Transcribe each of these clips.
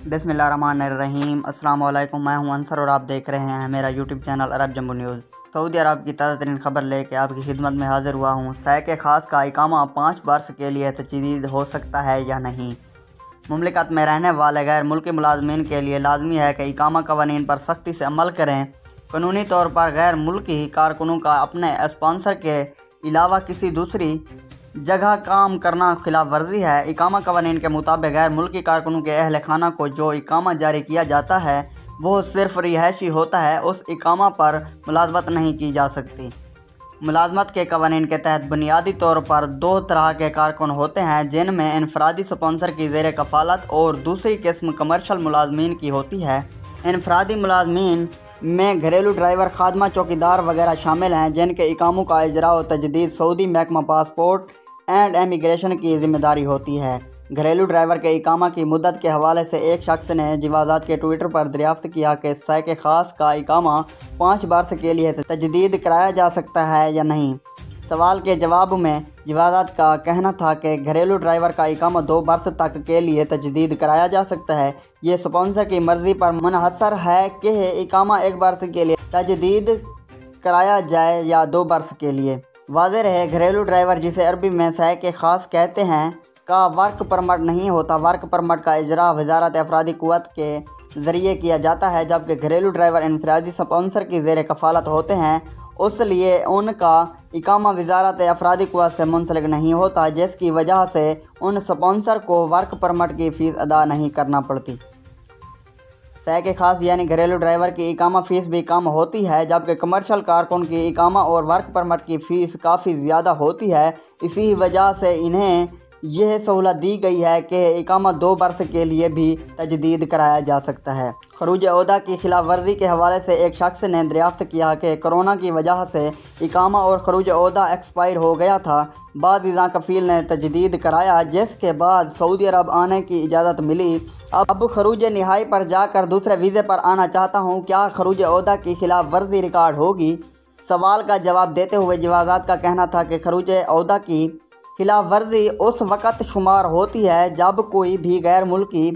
बिस्मिल्लाहिर्रहमानिर्रहीम। अस्सलाम वालेकुम। मैं हूं अंसर और आप देख रहे हैं मेरा यूट्यूब चैनल अरब जम्बू न्यूज़। सऊदी अरब की ताज़ा तरीन खबर लेके आपकी खिदमत में हाजिर हुआ हूं। सैके ख़ास का इकामा 5 वर्ष के लिए तजदीद हो सकता है या नहीं। मुमलिकत में रहने वाले गैर मुल्की मुलाजमीन के लिए लाजमी है कि इकामा कवानीन पर सख्ती से अमल करें। कानूनी तौर पर गैर मुल्की कारकुनों का अपने स्पॉन्सर के अलावा किसी दूसरी जगह काम करना खिलाफ वर्जी है। इकामा कवानीन के मुताबिक गैर मुल्की कारकुनों के अहल खाना को जो इकामा जारी किया जाता है वो सिर्फ रिहायशी होता है, उस इकामा पर मुलाजमत नहीं की जा सकती। मुलाजमत के कवानीन के तहत बुनियादी तौर पर 2 तरह के कारकुन होते हैं, जिनमें इनफरादी स्पॉन्सर की ज़ेर कफ़ालत और दूसरी किस्म कमर्शल मुलाजमीन की होती है। इनफरादी मुलाजमीन में घरेलू ड्राइवर, खादमा, चौकीदार वगैरह शामिल हैं, जिनके इकामों का इजरा और तजदीद सऊदी महकमा पासपोर्ट एंड इमिग्रेशन की ज़िम्मेदारी होती है। घरेलू ड्राइवर के इकामा की मुद्दत के हवाले से एक शख्स ने जवाज़ात के ट्विटर पर दरियाफ्त किया कि सैके ख़ास का इकामा 5 वर्ष के लिए तजदीद कराया जा सकता है या नहीं। सवाल के जवाब में जवाज़ात का कहना था कि घरेलू ड्राइवर का इकामा 2 वर्ष तक के लिए तजदीद कराया जा सकता है। ये स्पॉन्सर की मर्ज़ी पर मुनहसर है कि इकामा 1 वर्ष के लिए तजदीद कराया जाए या 2 वर्ष के लिए। वाज़ेह रहे, घरेलू ड्राइवर, जिसे अरबी में सैके ख़ास कहते हैं, का वर्क परमिट नहीं होता। वर्क परमिट का इजरा वजारत अफरादी क़ुव्वत के ज़रिए किया जाता है, जबकि घरेलू ड्राइवर इनफरादी स्पॉन्सर की ज़ेर कफ़ालत होते हैं, उसलिए उनका इकामा वजारत अफरादी क़ुव्वत से मुंसलिक नहीं होता, जिसकी वजह से उन स्पॉन्सर को वर्क परमिट की फ़ीस अदा नहीं करना पड़ती। सैके ख़ास यानी घरेलू ड्राइवर की इकामा फ़ीस भी कम होती है, जबकि कमर्शल कारकुन की इकामा और वर्क परमिट की फ़ीस काफ़ी ज़्यादा होती है। इसी वजह से इन्हें यह सहूलत दी गई है कि इकामा 2 वर्ष के लिए भी तजदीद कराया जा सकता है। खरूज ओहदा की खिलाफ वर्जी के हवाले से एक शख्स ने दरियाफ्त किया कि कोरोना की वजह से इकामा और खरूज ओहदा एक्सपायर हो गया था। बाद इज़ा कफ़ील ने तजदीद कराया, जिसके बाद सऊदी अरब आने की इजाज़त मिली। अब खरूज निहाई पर जाकर दूसरे वीज़े पर आना चाहता हूँ, क्या खरूज ओहदा की खिलाफ वर्जी रिकॉर्ड होगी? सवाल का जवाब देते हुए जवाज़ात का कहना था कि खरूज ओहदा की खिलाफ वर्जी उस वक़्त शुमार होती है जब कोई भी गैर मुल्की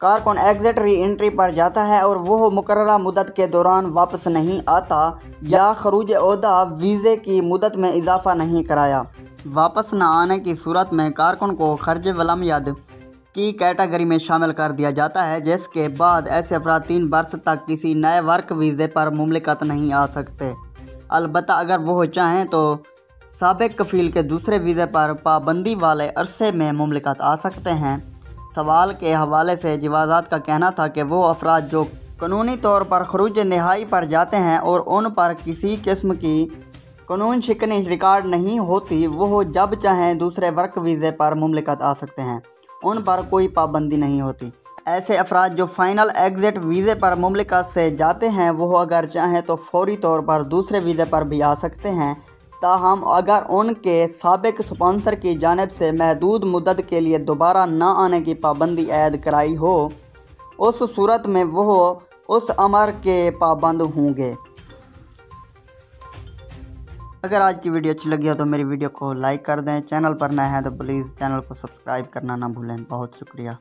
कारकुन एग्जिट री एंट्री पर जाता है और वह मुकर्ररा मुद्दत के दौरान वापस नहीं आता या खरूज ओहदा वीज़े की मुद्दत में इजाफ़ा नहीं कराया। वापस न आने की सूरत में कारकुन को खर्ज वलमयद की कैटेगरी में शामिल कर दिया जाता है, जिसके बाद ऐसे अफराद 3 वर्ष तक किसी नए वर्क वीज़े पर मुमलिकत नहीं आ सकते। अलबत्ता अगर वह चाहें तो साबिक कफ़ील के दूसरे वीज़े पर पाबंदी वाले अरसे में मुमलिकत आ सकते हैं। सवाल के हवाले से जवाज़ात का कहना था कि वो अफराद जो कानूनी तौर पर खरूज निहाई पर जाते हैं और उन पर किसी किस्म की कानून शिकनी रिकॉर्ड नहीं होती, वो जब चाहें दूसरे वर्क वीज़े पर मुमलिकत आ सकते हैं, उन पर कोई पाबंदी नहीं होती। ऐसे अफराद जो फ़ाइनल एग्ज़िट वीज़े पर मुमलिकत से जाते हैं, वो अगर चाहें तो फौरी तौर पर दूसरे वीज़े पर भी आ सकते हैं। ताहम अगर उनके साबिक स्पॉन्सर की जानिब से महदूद मुद्दत के लिए दोबारा न आने की पाबंदी ऐद कराई हो, उस सूरत में वो उस अमर के पाबंद होंगे। अगर आज की वीडियो अच्छी लगी हो तो मेरी वीडियो को लाइक कर दें। चैनल पर नए हैं तो प्लीज़ चैनल को सब्सक्राइब करना ना भूलें। बहुत शुक्रिया।